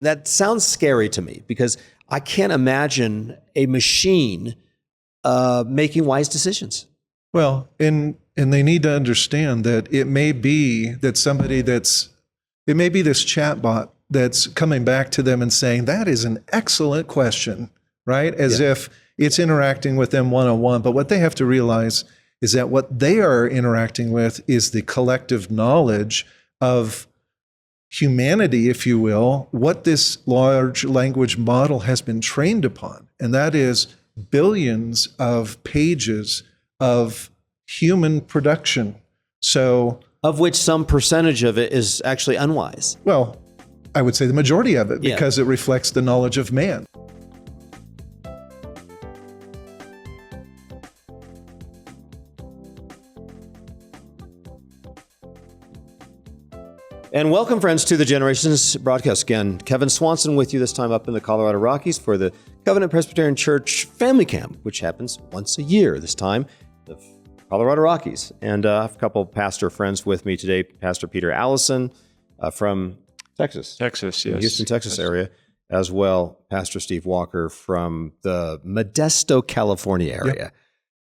that sounds scary to me because I can't imagine a machine making wise decisions. Well, and they need to understand that it may be that it may be this chatbot that's coming back to them and saying, that is an excellent question, right? As if it's interacting with them one-on-one. But what they have to realize is that what they are interacting with is the collective knowledge of humanity, if you will, what this large language model has been trained upon. And that is billions of pages of human production. So, of which some percentage of it is actually unwise. Well, I would say the majority of it, because it reflects the knowledge of man. And welcome, friends, to the Generations broadcast. Again, Kevin Swanson with you this time up in the Colorado Rockies for the Covenant Presbyterian Church Family Camp, which happens once a year, this time, the Colorado Rockies. And I have a couple of pastor friends with me today, Pastor Peter Allison from Texas. Texas, yes. Houston, Texas area, as well, Pastor Steve Walker from the Modesto, California area. Yep.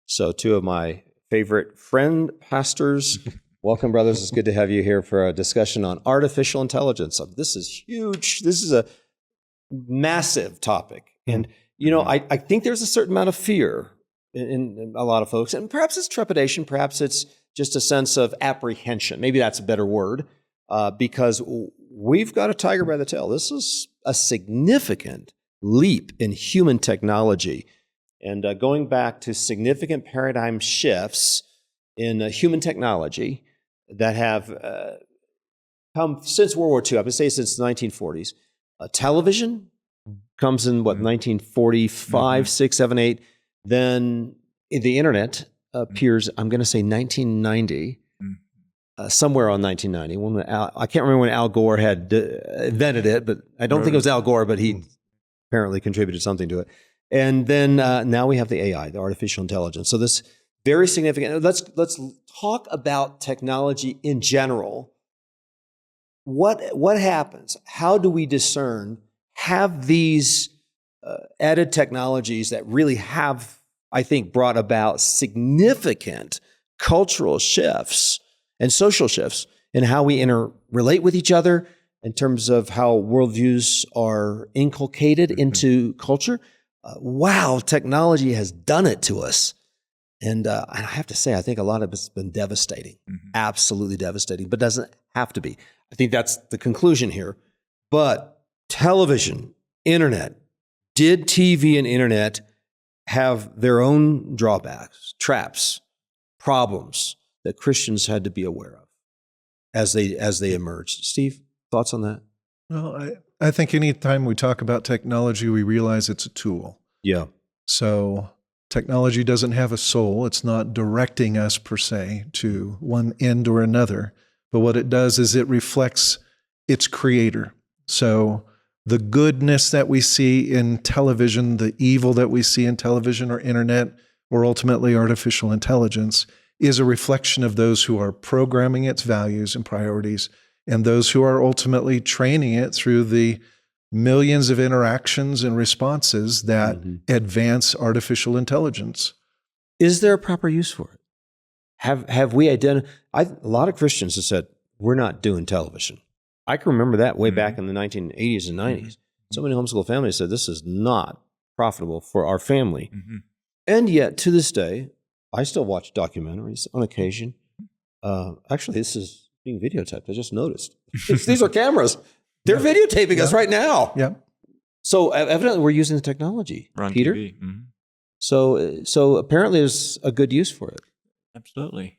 So two of my favorite friend pastors. Welcome, brothers. It's good to have you here for a discussion on artificial intelligence. This is huge. This is a massive topic. And, you know, I think there's a certain amount of fear in a lot of folks. And perhaps it's trepidation. Perhaps it's just a sense of apprehension. Maybe that's a better word, because we've got a tiger by the tail. This is a significant leap in human technology. And going back to significant paradigm shifts in human technology that have come since World War II, I would say since the 1940s. Television comes in, 1945, 6, 7, 8. Then the internet appears, I'm going to say 1990, somewhere on 1990. I can't remember when Al Gore had invented it, but I don't think it was Al Gore, but he apparently contributed something to it. And then now we have the AI, the artificial intelligence. So this very significant. Let's talk about technology in general. What happens? How do we discern? Have these added technologies that really have, I think, brought about significant cultural shifts and social shifts in how we relate with each other in terms of how worldviews are inculcated into culture? Wow, technology has done it to us. And I have to say, I think a lot of it's been devastating, absolutely devastating, but doesn't have to be. I think that's the conclusion here. But television, internet, did TV and internet have their own drawbacks, traps, problems that Christians had to be aware of as they emerged? Steve, thoughts on that? Well, I think anytime we talk about technology, we realize it's a tool. Yeah. So technology doesn't have a soul. It's not directing us per se to one end or another. But what it does is it reflects its creator. So the goodness that we see in television, the evil that we see in television or internet, or ultimately artificial intelligence, is a reflection of those who are programming its values and priorities, and those who are ultimately training it through the millions of interactions and responses that advance artificial intelligence. Is there a proper use for it? Have we identified? A lot of Christians have said, we're not doing television. I can remember that way back in the 1980s and 90s. So many homeschool families said, this is not profitable for our family. And yet, to this day, I still watch documentaries on occasion. Actually, this is being videotaped. I just noticed. These are cameras. They're videotaping us right now. Yeah. So evidently we're using the technology. We're on Peter? TV. So apparently there's a good use for it. Absolutely.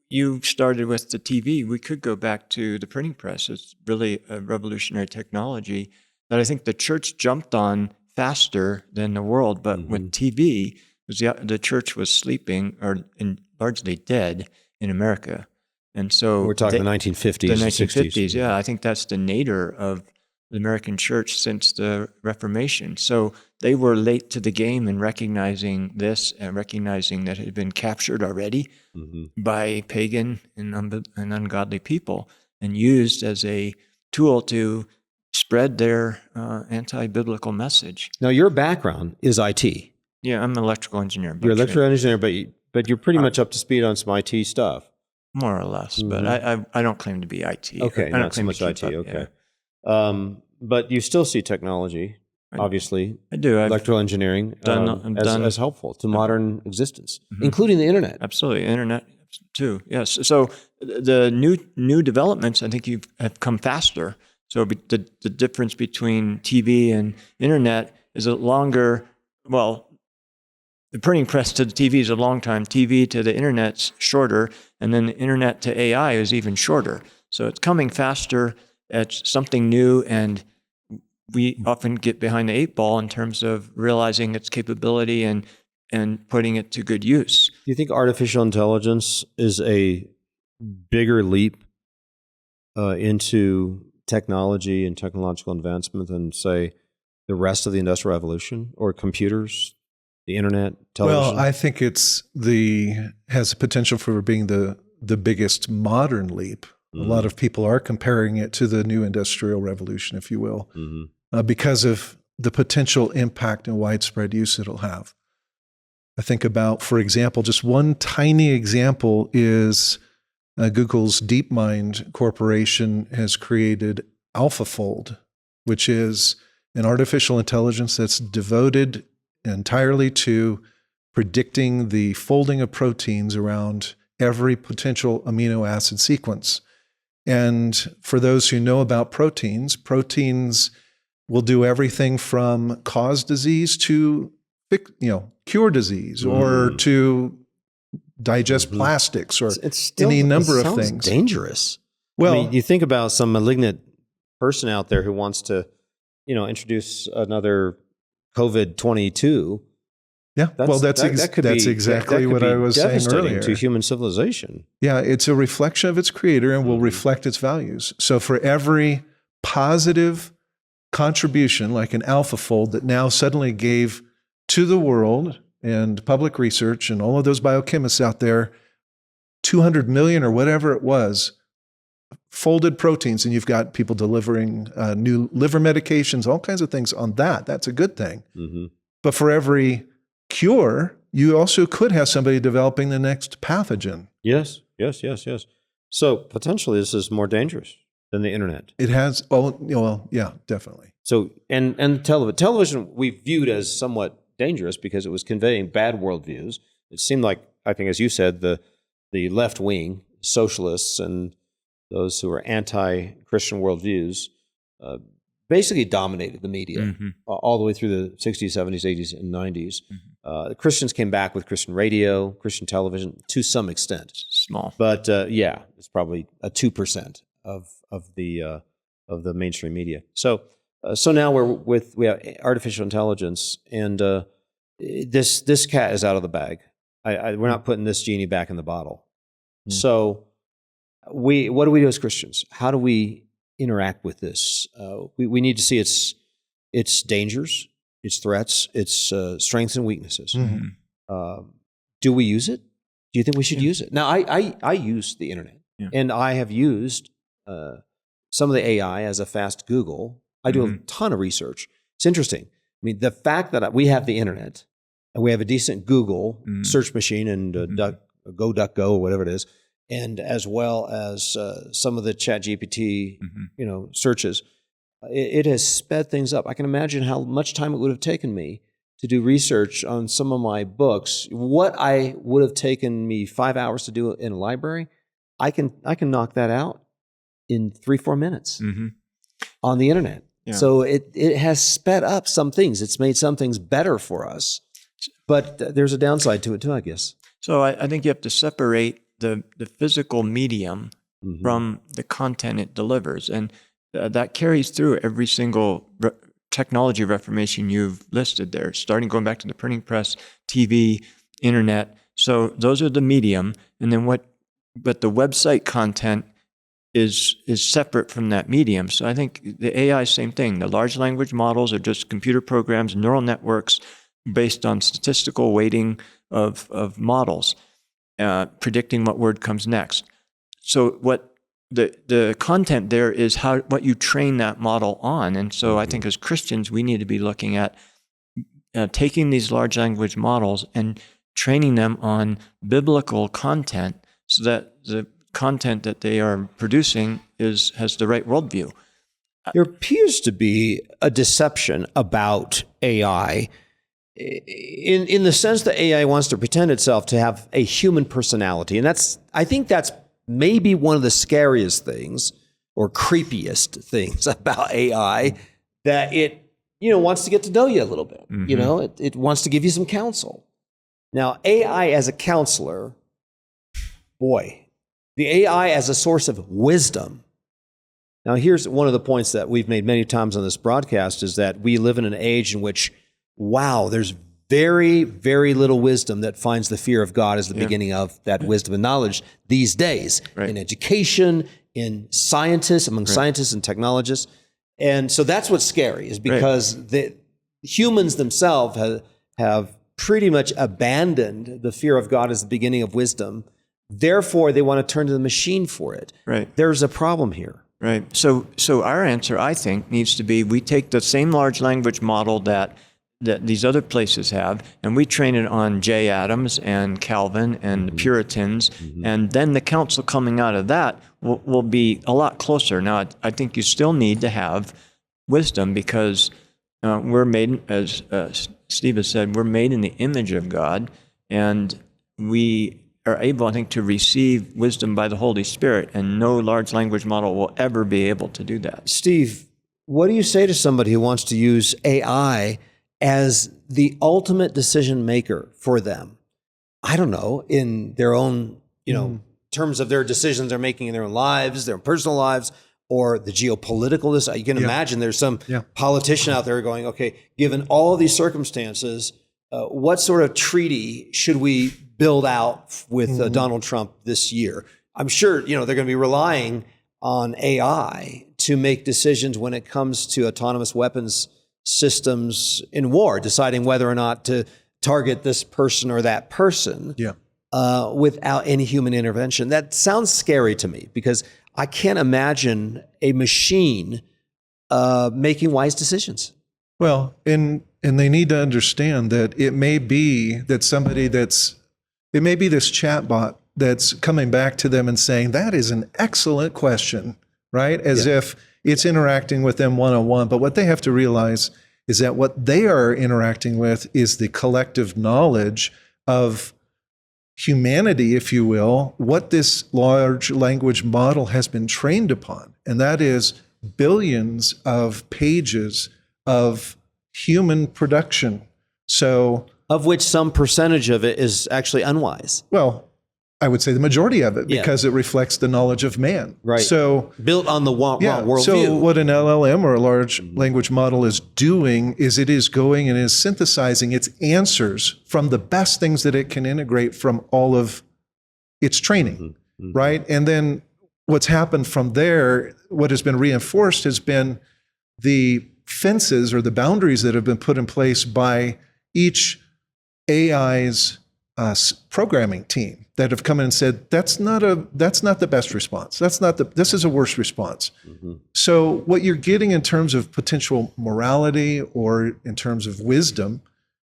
You started with the TV. We could go back to the printing press. It's really a revolutionary technology that I think the church jumped on faster than the world. But with TV, the church was sleeping or largely dead in America. And so we're talking the 1950s, the 1950s, 60s. Yeah, I think that's the nadir of the American church since the Reformation. So they were late to the game in recognizing this and recognizing that it had been captured already by pagan and ungodly people and used as a tool to spread their anti-biblical message. Now, your background is IT. Yeah, I'm an electrical engineer. by You're an trade. electrical engineer, but you're pretty much up to speed on some IT stuff. More or less, but I don't claim to be IT. Okay, I don't not so claim much to IT. keep up, Okay. yeah. But you still see technology, obviously, I do. I've electrical engineering done- as helpful to modern existence, including the internet. absolutely internet too. Yes. So the new developments, I think have come faster. So the difference between TV and internet is a longer. Well, the printing press to the TV is a long time. TV to the internet's shorter, and then the internet to AI is even shorter. So it's coming faster. It's something new, and we often get behind the eight ball in terms of realizing its capability and putting it to good use. Do you think artificial intelligence is a bigger leap into technology and technological advancement than, say, the rest of the Industrial Revolution or computers, the internet, television? Well, I think has the potential for being the biggest modern leap. A lot of people are comparing it to the new Industrial Revolution, if you will, because of the potential impact and widespread use it'll have. I think about, for example, just one tiny example is Google's DeepMind Corporation has created AlphaFold, which is an artificial intelligence that's devoted entirely to predicting the folding of proteins around every potential amino acid sequence. And for those who know about proteins will do everything from cause disease to cure disease or to digest plastics or It's still, any number it of sounds things. dangerous. Well, I mean, you think about some malignant person out there who wants to, introduce another COVID-22. yeah, that's exactly what I was saying earlier. To human civilization. Yeah, it's a reflection of its creator and will reflect its values. So for every positive contribution, like an AlphaFold that now suddenly gave to the world and public research and all of those biochemists out there 200 million or whatever it was, folded proteins, and you've got people delivering new liver medications, all kinds of things on that. That's a good thing. But for every cure, you also could have somebody developing the next pathogen. Yes. So potentially this is more dangerous than the internet. It has, yeah, definitely. So, and television we viewed as somewhat dangerous because it was conveying bad worldviews. It seemed like, I think, as you said, the left wing, socialists and those who were anti-Christian worldviews basically dominated the media all the way through the 60s, 70s, 80s, and 90s. The Christians came back with Christian radio, Christian television to some extent. Small. But it's probably a 2% of the mainstream media. So now we have artificial intelligence, and this cat is out of the bag. We're not putting this genie back in the bottle. So what do we do as Christians? How do we interact with this? We need to see its dangers, its threats, its strengths and weaknesses. Do we use it? Do you think we should use it? Now, I use the internet, and I have used some of the AI as a fast Google. I do a ton of research. It's interesting. I mean, the fact that we have the internet and we have a decent Google search machine and DuckDuckGo or whatever it is, and as well as some of the ChatGPT, searches, it has sped things up. I can imagine how much time it would have taken me to do research on some of my books. What I would have taken me 5 hours to do in a library, I can knock that out in 3-4 minutes on the internet. Yeah. So it has sped up some things. It's made some things better for us, but there's a downside to it too, I guess. So I think you have to separate the physical medium from the content it delivers. And that carries through every single technology reformation you've listed there, going back to the printing press, TV, internet. So those are the medium. And then but the website content is separate from that medium. So I think the AI, same thing. The large language models are just computer programs, neural networks based on statistical weighting of models. Predicting what word comes next. So what the content there is what you train that model on. And so I think as Christians, we need to be looking at taking these large language models and training them on biblical content so that the content that they are producing has the right worldview. There appears to be a deception about AI in the sense that AI wants to pretend itself to have a human personality. And I think that's maybe one of the scariest things or creepiest things about AI, that it, wants to get to know you a little bit. It wants to give you some counsel. Now, AI as a counselor, boy, the AI as a source of wisdom. Now, here's one of the points that we've made many times on this broadcast, is that we live in an age in which, there's very, very little wisdom that finds the fear of God as the beginning of that wisdom and knowledge these days, in education, in scientists, among scientists and technologists. And so that's what's scary, is because the humans themselves have pretty much abandoned the fear of God as the beginning of wisdom. Therefore, they want to turn to the machine for it. There's a problem here. Right. So our answer, I think, needs to be, we take the same large language model that these other places have, and we train it on J. Adams and Calvin and the Puritans, and then the counsel coming out of that will be a lot closer. Now, I think you still need to have wisdom, because we're made, as Steve has said, we're made in the image of God, and we are able, I think, to receive wisdom by the Holy Spirit, and no large language model will ever be able to do that. Steve, what do you say to somebody who wants to use AI as the ultimate decision maker for them? I don't know, in their own, terms of their decisions they're making in their own lives, their personal lives, or the geopolitical. You can imagine there's some politician out there going, okay, given all of these circumstances, what sort of treaty should we build out with Donald Trump this year? I'm sure, they're going to be relying on AI to make decisions when it comes to autonomous weapons systems in war, deciding whether or not to target this person or that person without any human intervention. That sounds scary to me, because I can't imagine a machine making wise decisions. Well, and they need to understand that it may be that it may be this chatbot that's coming back to them and saying, that is an excellent question, right? As if it's interacting with them one-on-one. But what they have to realize is that what they are interacting with is the collective knowledge of humanity, if you will, what this large language model has been trained upon. And that is billions of pages of human production. So, of which some percentage of it is actually unwise. Well, I would say the majority of it, because it reflects the knowledge of man. Right. So built on the wrong worldview. So what an LLM or a large language model is doing is it is going and is synthesizing its answers from the best things that it can integrate from all of its training, right? And then what's happened from there, what has been reinforced has been the fences or the boundaries that have been put in place by each AI's programming team that have come in and said, that's not the best response. This is a worse response. So what you're getting in terms of potential morality or in terms of wisdom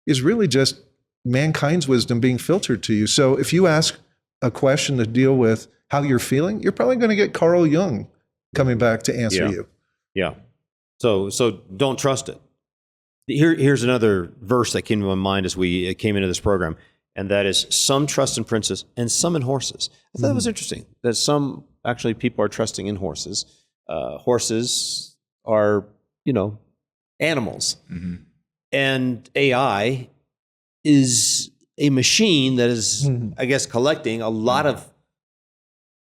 is really just mankind's wisdom being filtered to you. So if you ask a question to deal with how you're feeling, you're probably going to get Carl Jung coming back to answer you. Yeah. So don't trust it. Here's another verse that came to my mind as we came into this program. And that is, some trust in princes and some in horses. I thought that was interesting, that some actually people are trusting in horses. Horses are, animals. And AI is a machine that is, I guess, collecting a lot of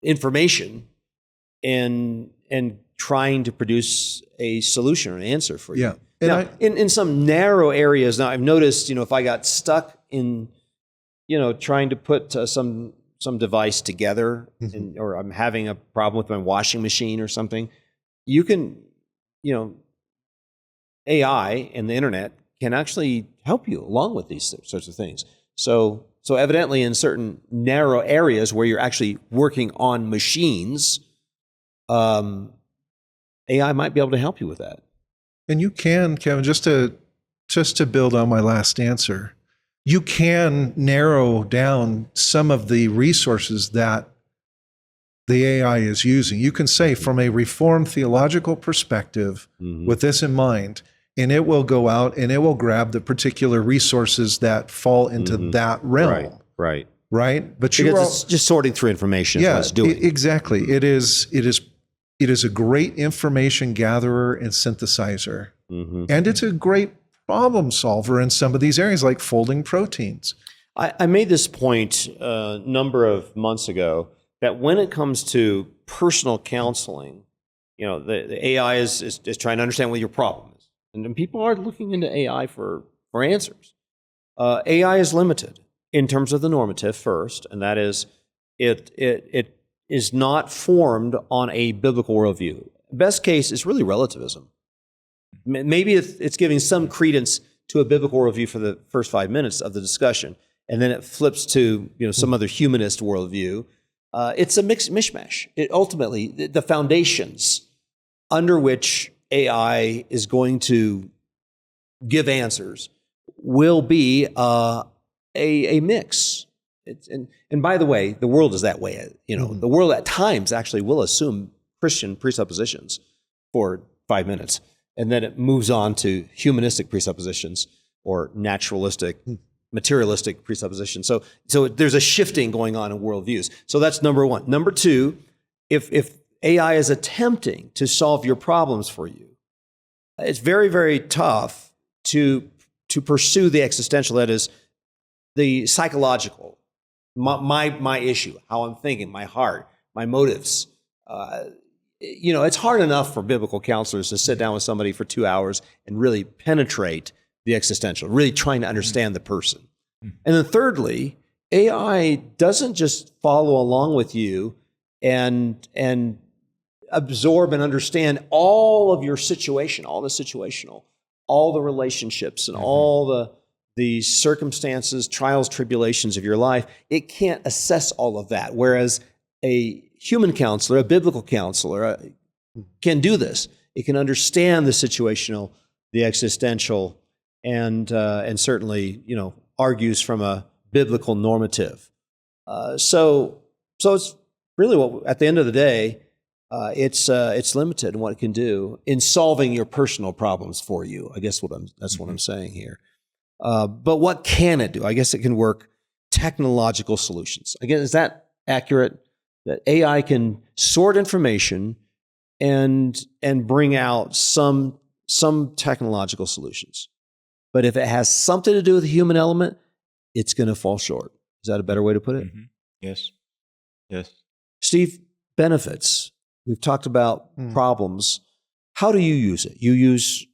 information and trying to produce a solution or an answer for you. Yeah. Now, in some narrow areas, now I've noticed, if I got stuck in trying to put some device together, or I'm having a problem with my washing machine or something, you can, AI and the internet can actually help you along with these sorts of things. So evidently in certain narrow areas where you're actually working on machines, AI might be able to help you with that. And you can, Kevin, just to build on my last answer, you can narrow down some of the resources that the AI is using. You can say from a Reformed theological perspective, with this in mind, and it will go out and it will grab the particular resources that fall into that realm. Right. But Because it's just sorting through information is what it's doing. Exactly. It is a great information gatherer and synthesizer. And it's a great problem solver in some of these areas, like folding proteins. I made this point a number of months ago that when it comes to personal counseling, the AI is trying to understand what your problem is. And then people are looking into AI for answers. AI is limited in terms of the normative first, and that is it is not formed on a biblical worldview. Best case is really relativism. Maybe it's giving some credence to a biblical worldview for the first 5 minutes of the discussion, and then it flips to some other humanist worldview. It's a mishmash. Ultimately, the foundations under which AI is going to give answers will be a mix. And by the way, the world is that way. The world at times actually will assume Christian presuppositions for 5 minutes, and then it moves on to humanistic presuppositions or naturalistic, materialistic presuppositions. So there's a shifting going on in worldviews. So that's number one. Number two, if AI is attempting to solve your problems for you, it's very, very tough to pursue the existential, that is, the psychological, my issue, how I'm thinking, my heart, my motives. It's hard enough for biblical counselors to sit down with somebody for 2 hours and really penetrate the existential, really trying to understand the person. And then thirdly, AI doesn't just follow along with you and absorb and understand all of your situation, all the situational, all the relationships, and all the circumstances, trials, tribulations of your life. It can't assess all of that, whereas a human counselor, a biblical counselor, can do this. It can understand the situational, the existential, and certainly, argues from a biblical normative. So it's really at the end of the day, it's limited in what it can do in solving your personal problems for you. I guess that's what I'm saying here. But what can it do? I guess it can work technological solutions. Again, is that accurate? That AI can sort information and bring out some technological solutions. But if it has something to do with the human element, it's going to fall short. Is that a better way to put it? Yes. Steve, benefits. We've talked about problems. How do you use it? You use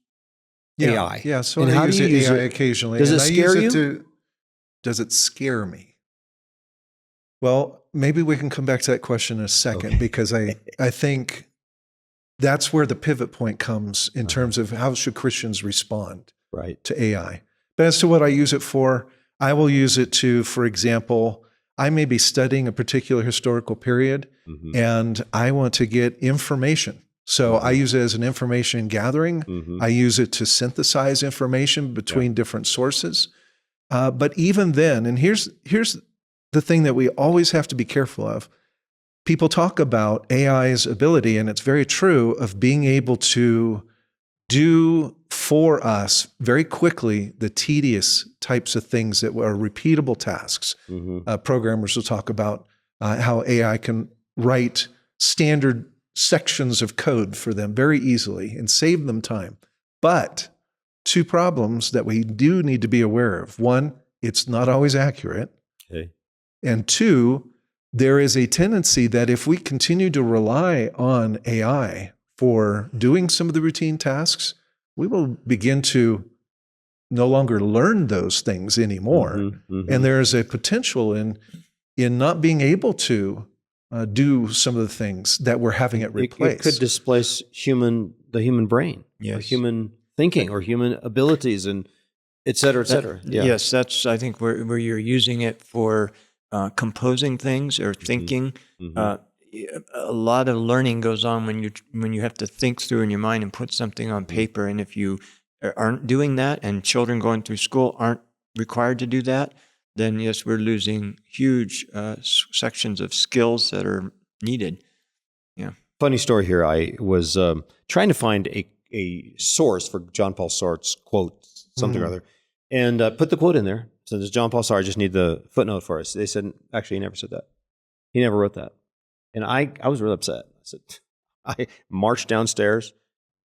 AI. Yeah, so and I how use do you use AI it? occasionally. Does it and I scare use you? Does it scare me? Well, maybe we can come back to that question in a second, because I think that's where the pivot point comes in terms of how should Christians respond to AI. But as to what I use it for, I will use it to, for example, I may be studying a particular historical period and I want to get information. So I use it as an information gathering. I use it to synthesize information between different sources. But even then, and here's the thing that we always have to be careful of. People talk about AI's ability, and it's very true, of being able to do for us very quickly the tedious types of things that are repeatable tasks. Programmers will talk about how AI can write standard sections of code for them very easily and save them time. But two problems that we do need to be aware of. One, it's not always accurate. And two, there is a tendency that if we continue to rely on AI for doing some of the routine tasks, we will begin to no longer learn those things anymore. And there is a potential in not being able to do some of the things that we're having it replace. It could displace the human brain, or human thinking, or human abilities, and et cetera, et cetera. Yes, that's, I think, where you're using it for composing things or thinking. a lot of learning goes on when you have to think through in your mind and put something on paper. And if you aren't doing that, and children going through school aren't required to do that, then yes, we're losing huge sections of skills that are needed. Yeah. Funny story here. I was trying to find a source for John Paul Sartre's quote, something or other, and put the quote in there. So this is John Paul Sartre. I just need the footnote for us. They said, actually, he never said that. He never wrote that. And I was really upset. I said, I marched downstairs,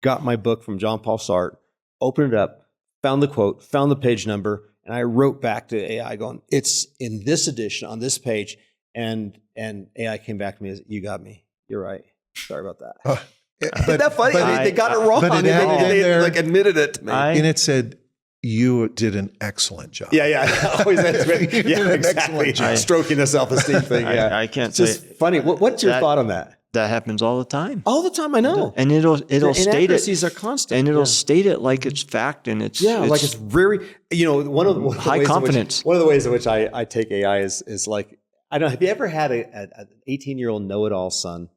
got my book from John Paul Sartre, opened it up, found the quote, found the page number, and I wrote back to AI going, it's in this edition on this page. And AI came back to me as, you got me. You're right. Sorry about that. Isn't that funny? They got it wrong. But it added in there, like admitted it to me. and it said, you did an excellent job. Yeah. Always yeah, exactly. Stroking the self-esteem thing. Yeah. I can't It's just say funny. What's your thought on that? that happens all the time. All the time, I know. And it'll state it. Inaccuracies are constant. And it'll state it like it's fact, and it's like it's very, one of the high confidence. One of the ways in which I take AI is like, I don't know, have you ever had an 18-year-old know-it-all son?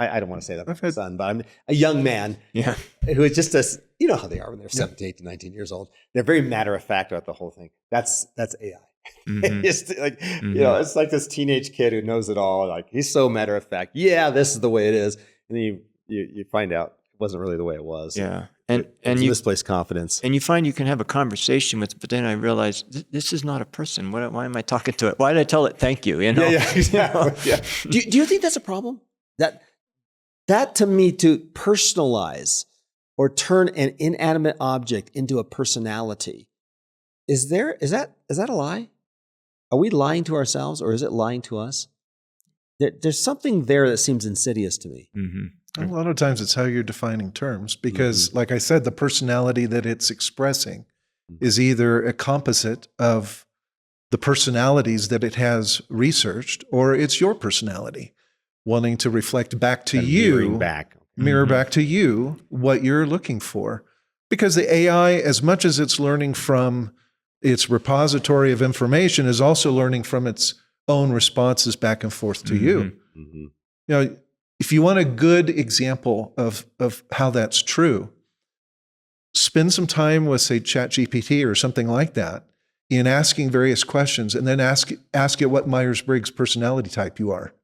I don't want to say that for son, but I'm a young man who is just you know how they are when they're 17, 18, 19 years old. They're very matter of fact about the whole thing. That's AI. Mm-hmm. It's like, it's like this teenage kid who knows it all. Like, he's so matter of fact. Yeah, this is the way it is. And then you find out it wasn't really the way it was. Yeah. And you misplaced confidence. And you find you can have a conversation with it, but then I realized this is not a person. Why am I talking to it? Why did I tell it thank you? You know? Yeah, exactly. Yeah. Do you think that's a problem? That to me, to personalize or turn an inanimate object into a personality, is that a lie? Are we lying to ourselves, or is it lying to us? There's something there that seems insidious to me. Mm-hmm. A lot of times it's how you're defining terms, because like I said, the personality that it's expressing is either a composite of the personalities that it has researched, or it's your personality wanting to reflect back to you, mirror back to you what you're looking for. Because the AI, as much as it's learning from its repository of information, is also learning from its own responses back and forth to you. Mm-hmm. You know, if you want a good example of how that's true, spend some time with, say, ChatGPT or something like that in asking various questions, and then ask it what Myers-Briggs personality type you are.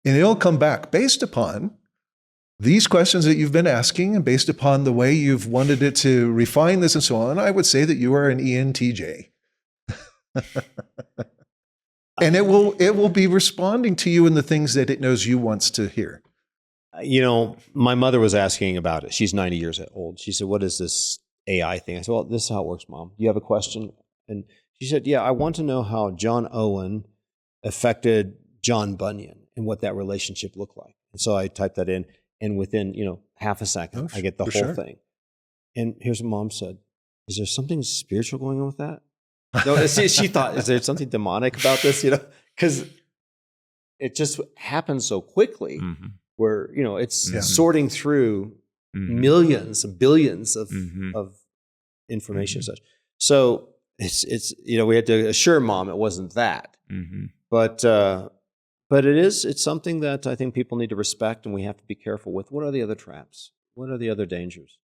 And it'll come back based upon these questions that you've been asking, and based upon the way you've wanted it to refine this and so on. I would say that you are an ENTJ. And it will be responding to you in the things that it knows you wants to hear. My mother was asking about it. She's 90 years old. She said, what is this AI thing? I said, well, this is how it works, Mom. Do you have a question? And she said, yeah, I want to know how John Owen affected John Bunyan and what that relationship looked like. And so I typed that in, and within, half a second, I get the whole thing. And here's what Mom said. Is there something spiritual going on with that? No, she thought, is there something demonic about this? Because it just happens so quickly, where, it's sorting through millions and billions of information and such. So it's we had to assure Mom it wasn't that. But it's something that I think people need to respect, and we have to be careful with. What are the other traps? What are the other dangers?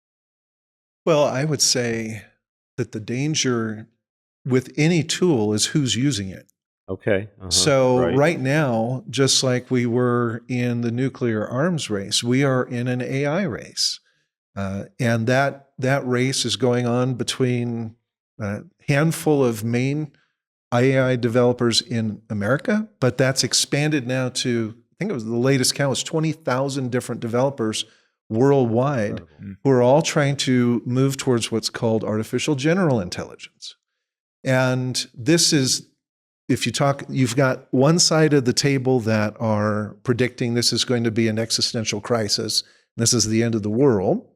Well, I would say that the danger with any tool is who's using it. Okay. So right now, just like we were in the nuclear arms race, we are in an AI race. And that race is going on between a handful of main AI developers in America, but that's expanded now to, I think it was the latest count was 20,000 different developers worldwide who are all trying to move towards what's called artificial general intelligence. And this is, you've got one side of the table that are predicting this is going to be an existential crisis, this is the end of the world.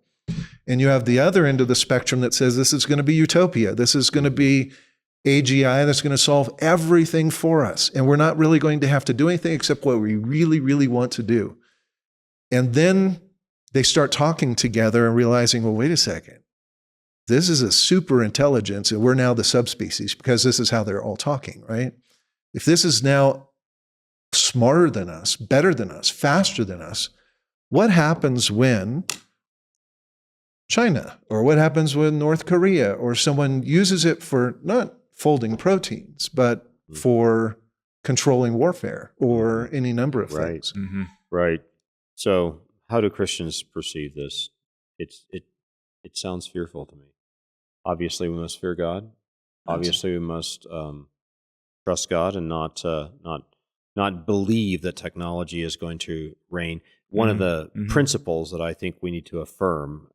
And you have the other end of the spectrum that says this is going to be utopia. This is going to be AGI that's going to solve everything for us. And we're not really going to have to do anything except what we really, really want to do. And then they start talking together and realizing, well, wait a second. This is a super intelligence, and we're now the subspecies, because this is how they're all talking, right? If this is now smarter than us, better than us, faster than us. What happens when China, or what happens when North Korea or someone uses it for not folding proteins, but for controlling warfare or any number of Right. things? Mm-hmm. Right. So how do Christians perceive this? It sounds fearful to me. Obviously, we must fear God. Obviously, we must trust God and not believe that technology is going to reign. One of the principles that I think we need to affirm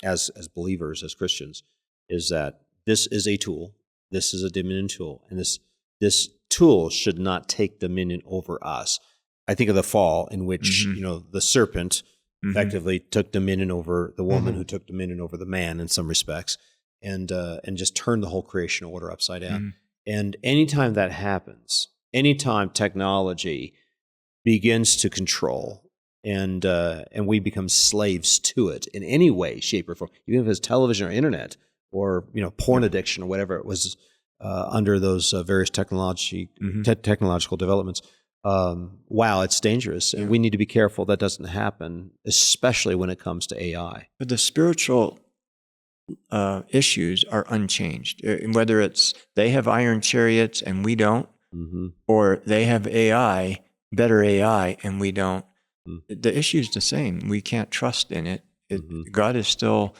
as believers, as Christians, is that this is a tool. This is a dominion tool, and this tool should not take dominion over us. I think of the fall in which the serpent effectively took dominion over the woman, who took dominion over the man in some respects, and just turned the whole creation order upside down. And anytime that happens, anytime technology begins to control and we become slaves to it in any way, shape, or form, even if it's television or internet or porn addiction or whatever it was under those various technological developments. Wow, it's dangerous, and we need to be careful that doesn't happen, especially when it comes to AI. But the spiritual issues are unchanged. Whether it's they have iron chariots and we don't, or they have AI, better AI, and we don't. The issue is the same. We can't trust in it. God is still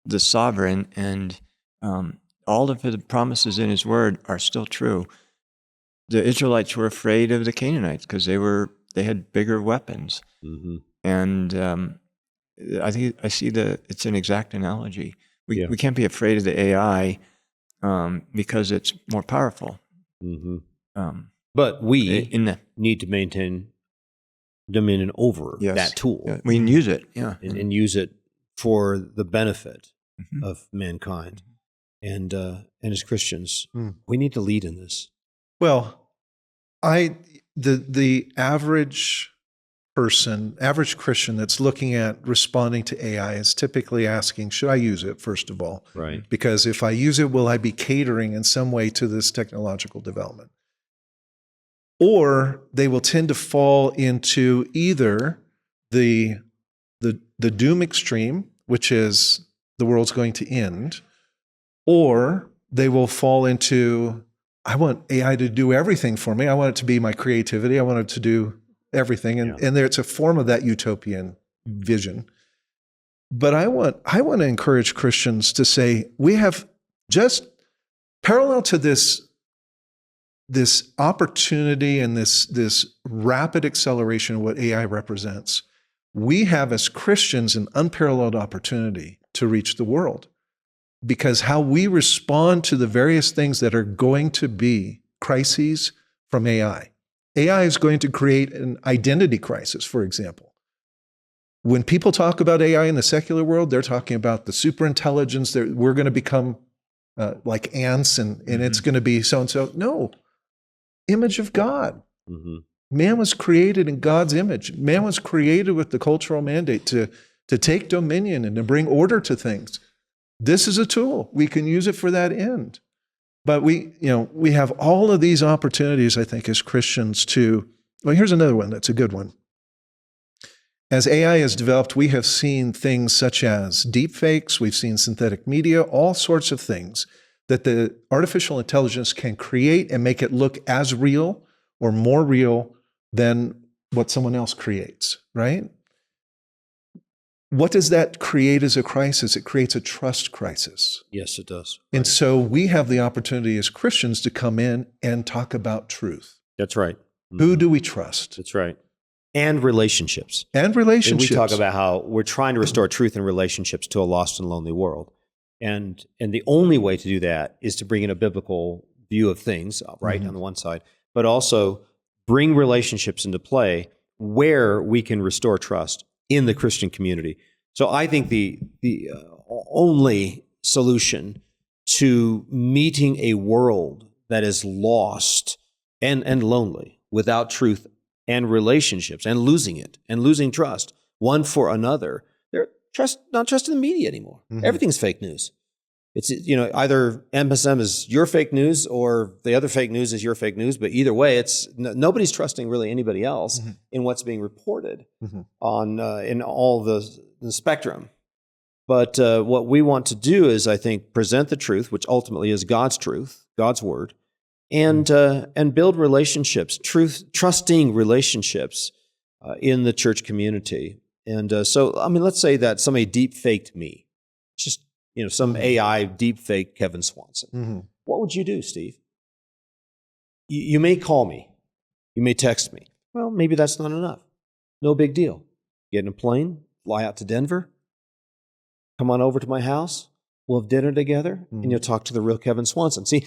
the sovereign, and all of the promises in His Word are still true. The Israelites were afraid of the Canaanites because they had bigger weapons, and I think I see it's an exact analogy. We can't be afraid of the AI because it's more powerful. But we need to maintain dominion over that tool. Yeah, we can use it, and use it for the benefit of mankind. And as Christians, we need to lead in this. Well, the average person, average Christian that's looking at responding to AI is typically asking, should I use it, first of all? Right. Because if I use it, will I be catering in some way to this technological development? Or they will tend to fall into either the doom extreme, which is the world's going to end, or they will fall into, I want AI to do everything for me. I want it to be my creativity. I want it to do everything. And it's a form of that utopian vision. But I want to encourage Christians to say, we have just parallel to this opportunity and this rapid acceleration of what AI represents, we have as Christians an unparalleled opportunity to reach the world. Because how we respond to the various things that are going to be crises from AI. AI is going to create an identity crisis, for example. When people talk about AI in the secular world, they're talking about the superintelligence, that we're going to become like ants and it's going to be so-and-so. No, image of God. Man was created in God's image. Man was created with the cultural mandate to take dominion and to bring order to things. This is a tool. We can use it for that end. But we have all of these opportunities, I think, as Christians well, here's another one that's a good one. As AI has developed, we have seen things such as deepfakes, we've seen synthetic media, all sorts of things that the artificial intelligence can create and make it look as real or more real than what someone else creates, right? What does that create as a crisis? It creates a trust crisis. Yes, it does. And so we have the opportunity as Christians to come in and talk about truth. That's right. Who do we trust? That's right. And relationships. And relationships. And we talk about how we're trying to restore truth in relationships to a lost and lonely world. And the only way to do that is to bring in a biblical view of things, right, on the one side, but also bring relationships into play where we can restore trust in the Christian community. So I think the only solution to meeting a world that is lost and lonely without truth and relationships and losing it and losing trust one for another, they're not trusting the media anymore. Everything's fake news. It's, either MSM is your fake news or the other fake news is your fake news. But either way, it's nobody's trusting really anybody else in what's being reported on in all the spectrum. But what we want to do is, I think, present the truth, which ultimately is God's truth, God's word, and build relationships, trusting relationships in the church community. And so, let's say that somebody deep faked me, just some AI deep fake Kevin Swanson. What would you do, Steve? You may call me, you may text me. Well, maybe that's not enough. No big deal. Get in a plane, fly out to Denver. Come on over to my house. We'll have dinner together, and you'll talk to the real Kevin Swanson. See,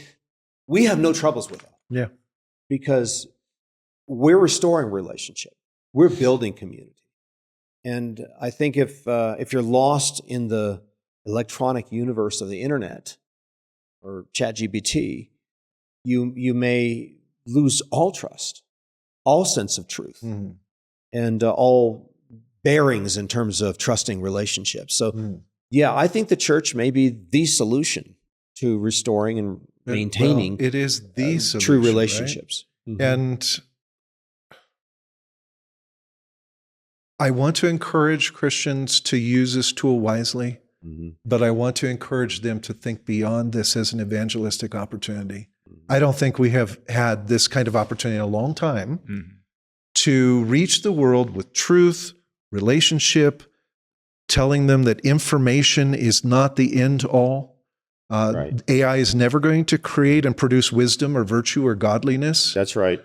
we have no troubles with that. Yeah. Because we're restoring relationship. We're building community. And I think if you're lost in the electronic universe of the internet or ChatGPT, you may lose all trust, all sense of truth, and all bearings in terms of trusting relationships. So, yeah, I think the church may be the solution to restoring and maintaining it is the solution, true relationships. Right? And I want to encourage Christians to use this tool wisely, but I want to encourage them to think beyond this as an evangelistic opportunity. I don't think we have had this kind of opportunity in a long time to reach the world with truth, relationship, telling them that information is not the end all. Right. AI is never going to create and produce wisdom or virtue or godliness. That's right.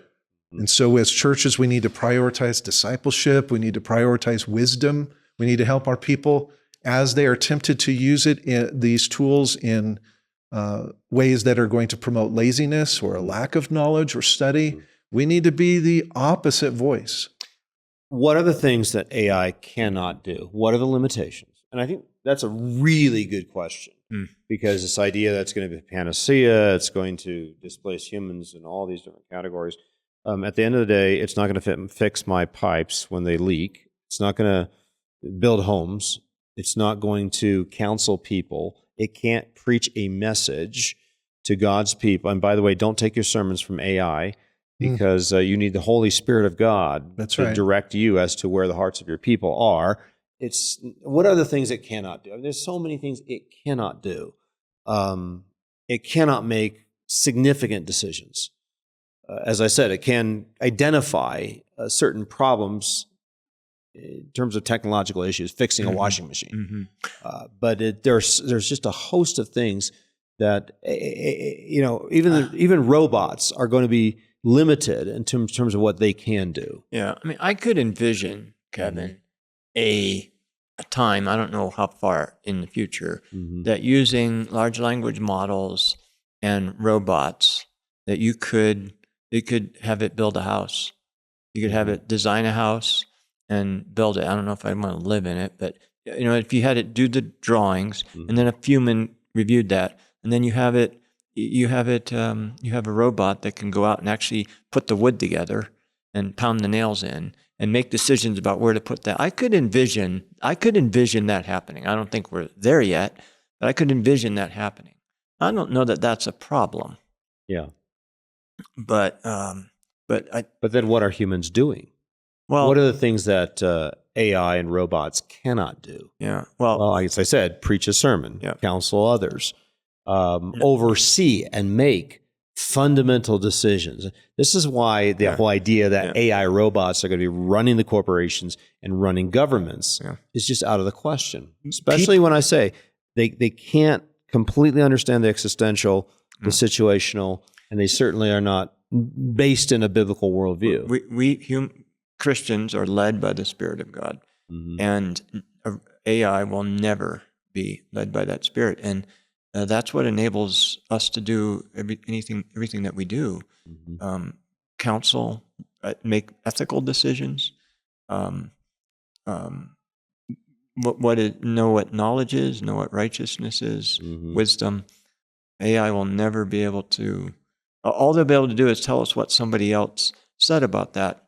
And so as churches, we need to prioritize discipleship. We need to prioritize wisdom. We need to help our people as they are tempted to use these tools in ways that are going to promote laziness or a lack of knowledge or study. We need to be the opposite voice. What are the things that AI cannot do? What are the limitations? And I think that's a really good question, because this idea that's going to be panacea, it's going to displace humans in all these different categories. At the end of the day, it's not going to fix my pipes when they leak. It's not going to build homes. It's not going to counsel people. It can't preach a message to God's people. And by the way, don't take your sermons from AI, because you need the Holy Spirit of God to direct you as to where the hearts of your people are. What are the things it cannot do? There's so many things it cannot do. It cannot make significant decisions. As I said, it can identify certain problems in terms of technological issues, fixing a washing machine. But there's just a host of things that even robots are going to be limited in terms of what they can do. Yeah, I could envision, Kevin, a time, I don't know how far in the future, that using large language models and robots, that you could have it build a house. You could have it design a house and build it. I don't know if I want to live in it, but if you had it do the drawings and then a human reviewed that, and then you have a robot that can go out and actually put the wood together and pound the nails in and make decisions about where to put that. I could envision that happening. I don't think we're there yet, but I could envision that happening. I don't know that that's a problem. Yeah. But then what are humans doing? Well, what are the things that AI and robots cannot do? Yeah. Well, as I said, preach a sermon, counsel others, oversee and make fundamental decisions. This is why the whole idea that AI robots are going to be running the corporations and running governments is just out of the question. Especially when I say they can't completely understand the existential, the situational, and they certainly are not based in a biblical worldview. We Christians are led by the Spirit of God, and AI will never be led by that Spirit. And that's what enables us to do everything that we do. Counsel, make ethical decisions, know what knowledge is, know what righteousness is, wisdom. AI will never be able to. All they'll be able to do is tell us what somebody else said about that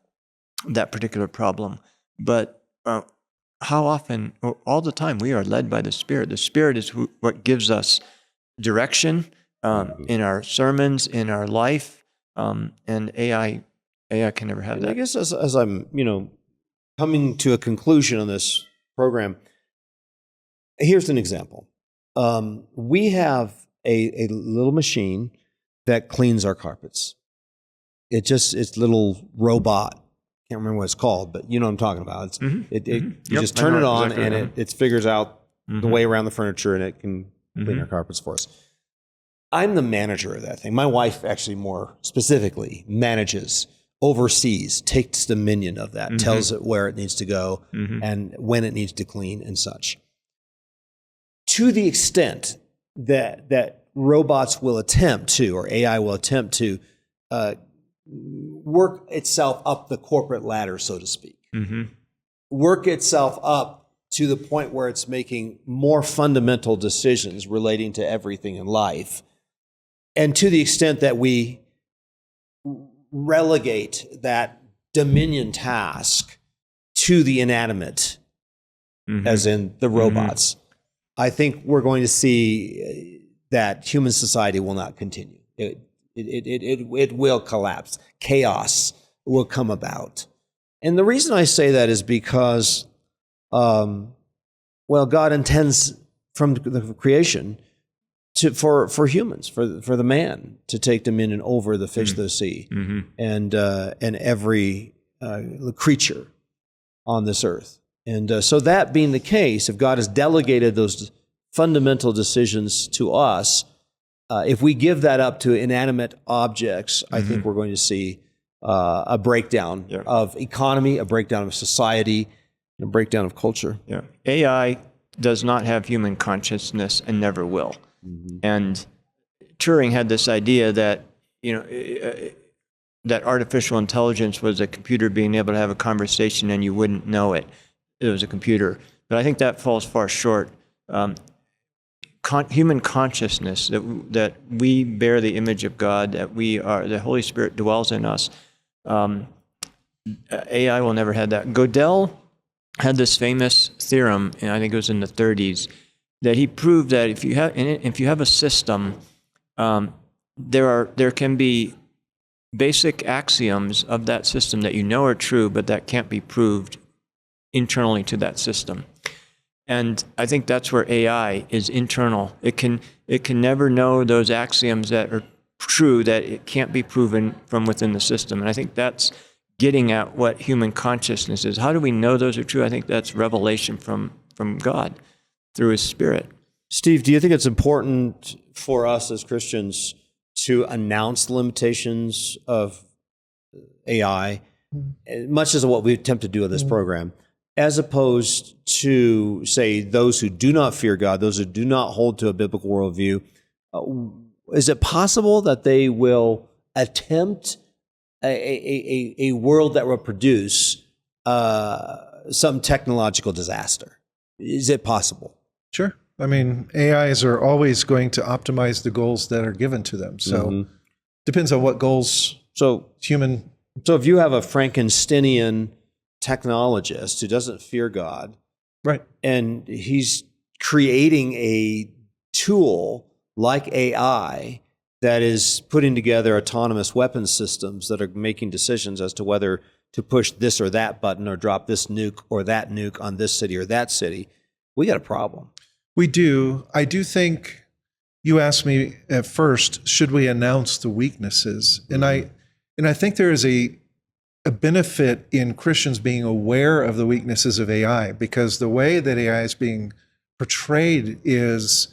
particular problem. But how often, all the time, we are led by the Spirit. The Spirit is what gives us direction in our sermons, in our life, and AI can never have And that. I guess as I'm, coming to a conclusion on this program, here's an example. We have a little machine that cleans our carpets. It's little robot. Can't remember what it's called, but you know what I'm talking about. You just turn it on and it figures out the way around the furniture, and it can clean our carpets for us. I'm the manager of that thing. My wife actually more specifically manages, oversees, takes dominion of that, tells it where it needs to go and when it needs to clean and such. To the extent that robots will attempt to, or AI will attempt to, work itself up the corporate ladder, so to speak, work itself up to the point where it's making more fundamental decisions relating to everything in life. And to the extent that we relegate that dominion task to the inanimate, as in the robots, I think we're going to see that human society will not continue. It will collapse. Chaos will come about. And the reason I say that is because, God intends from the creation for humans, for the man to take dominion over the fish of the sea and every creature on this earth. And so that being the case, if God has delegated those fundamental decisions to us, if we give that up to inanimate objects, I think we're going to see a breakdown of economy, a breakdown of society, and a breakdown of culture. Yeah. AI does not have human consciousness and never will. And Turing had this idea that, that artificial intelligence was a computer being able to have a conversation and you wouldn't know it. It was a computer. But I think that falls far short. Human consciousness, that we bear the image of God, that the Holy Spirit dwells in us. AI will never have that. Gödel had this famous theorem, and I think it was in the 30s, that he proved that if you have a system, there can be basic axioms of that system that you know are true, but that can't be proved internally to that system. And I think that's where AI is internal. It can never know those axioms that are true, that it can't be proven from within the system. And I think that's getting at what human consciousness is. How do we know those are true? I think that's revelation from God through His Spirit. Steve, do you think it's important for us as Christians to announce the limitations of AI, much as what we attempt to do with this program, as opposed to, say, those who do not fear God, those who do not hold to a biblical worldview? Is it possible that they will attempt a world that will produce some technological disaster? Is it possible? Sure. I mean, AIs are always going to optimize the goals that are given to them. So depends on what goals human. So if you have a Frankensteinian technologist who doesn't fear God, right, and he's creating a tool like AI that is putting together autonomous weapons systems that are making decisions as to whether to push this or that button or drop this nuke or that nuke on this city or that city, we got a problem. We do. I do think you asked me at first, should we announce the weaknesses? And I think there is a benefit in Christians being aware of the weaknesses of AI, because the way that AI is being portrayed is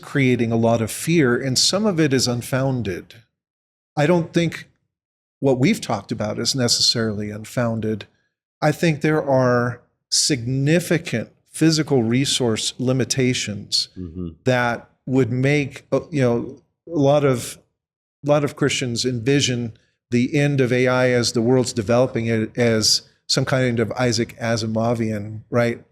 creating a lot of fear, and some of it is unfounded. I don't think what we've talked about is necessarily unfounded. I think there are significant physical resource limitations that would make a lot of Christians envision the end of AI as the world's developing it as some kind of Isaac Asimovian, right,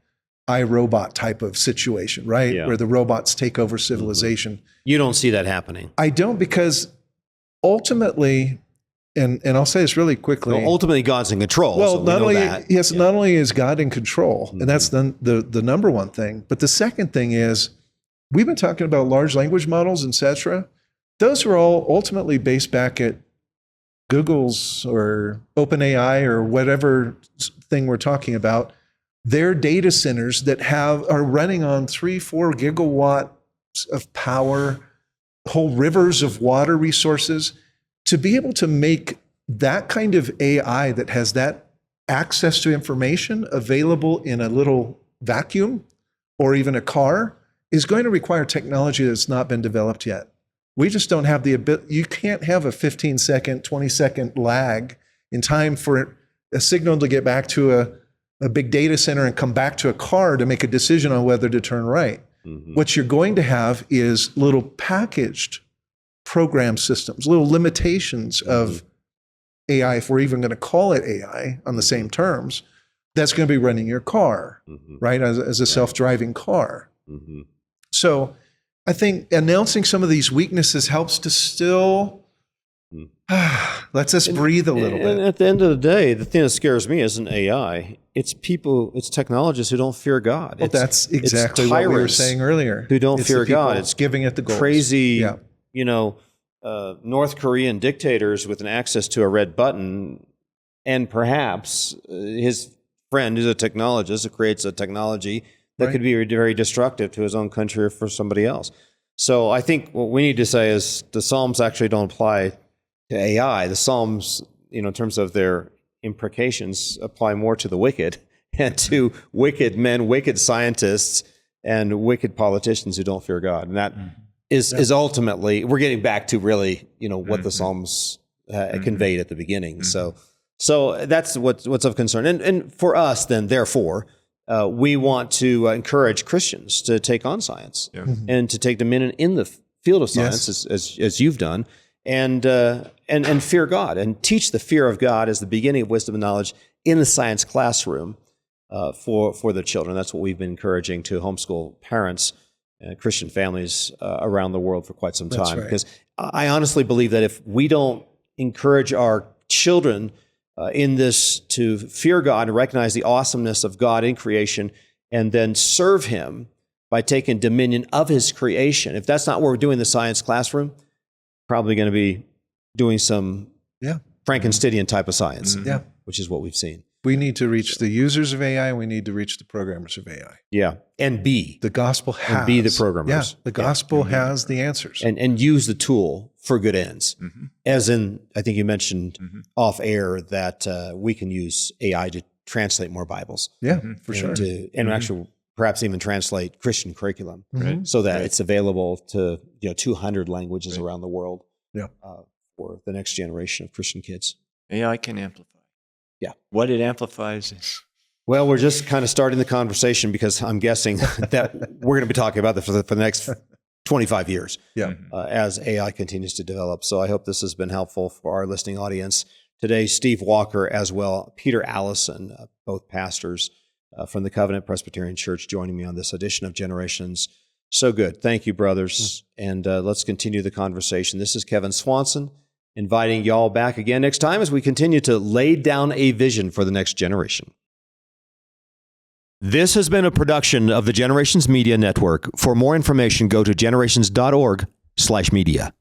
iRobot type of situation, right, where the robots take over civilization. You don't see that happening. I don't, because ultimately, and I'll say this really quickly. Well, ultimately, God's in control. Well, so not only is God in control, Mm-hmm. and that's the number one thing, but the second thing is we've been talking about large language models, etc. Those are all ultimately based back at Google's or OpenAI or whatever thing we're talking about. Their data centers that are running on 3-4 gigawatts of power, whole rivers of water resources. To be able to make that kind of AI that has that access to information available in a little vacuum or even a car is going to require technology that's not been developed yet. We just don't have the ability. You can't have a 15-second, 20-second lag in time for a signal to get back to a big data center and come back to a car to make a decision on whether to turn right. Mm-hmm. What you're going to have is little packaged program systems, little limitations of AI, if we're even going to call it AI on the same terms, that's going to be running your car, right, as a self-driving car. Mm-hmm. So I think announcing some of these weaknesses helps to still lets us breathe a little bit. And at the end of the day, the thing that scares me isn't AI. It's people, it's technologists who don't fear God. Well, that's exactly what we were saying earlier. Who don't fear God. It's giving it the goals. Crazy, North Korean dictators with an access to a red button, and perhaps his friend who's a technologist who creates a technology that could be very destructive to his own country or for somebody else. So I think what we need to say is the Psalms actually don't apply to AI. The Psalms, in terms of their imprecations, apply more to the wicked and to wicked men, wicked scientists, and wicked politicians who don't fear God. And that is ultimately, we're getting back to really, what the Psalms conveyed at the beginning. So that's what's of concern. And for us then, therefore, we want to encourage Christians to take on science and to take dominion in the field of science, as you've done, and fear God and teach the fear of God as the beginning of wisdom and knowledge in the science classroom for the children. That's what we've been encouraging to homeschool parents and Christian families around the world for quite some time. That's right. Because I honestly believe that if we don't encourage our children in this to fear God and recognize the awesomeness of God in creation and then serve Him by taking dominion of His creation, if that's not what we're doing in the science classroom, probably going to be doing some Frankensteinian type of science, which is what we've seen. We need to reach the users of AI, and we need to reach the programmers of AI. Yeah, and be. The gospel has. And be the programmers. Yeah, the gospel has the answers. And use the tool for good ends. As in, I think you mentioned off air that we can use AI to translate more Bibles. Yeah, for sure. And actually perhaps even translate Christian curriculum so that it's available to 200 languages around the world for the next generation of Christian kids. AI can amplify. Yeah. What it amplifies is... Well, we're just kind of starting the conversation because I'm guessing that we're going to be talking about this for the next 25 years as AI continues to develop. So I hope this has been helpful for our listening audience. Today, Steve Walker as well, Peter Allison, both pastors from the Covenant Presbyterian Church, joining me on this edition of Generations. So good. Thank you, brothers. And let's continue the conversation. This is Kevin Swanson, inviting y'all back again next time as we continue to lay down a vision for the next generation. This has been a production of the Generations Media Network. For more information, go to generations.org/media.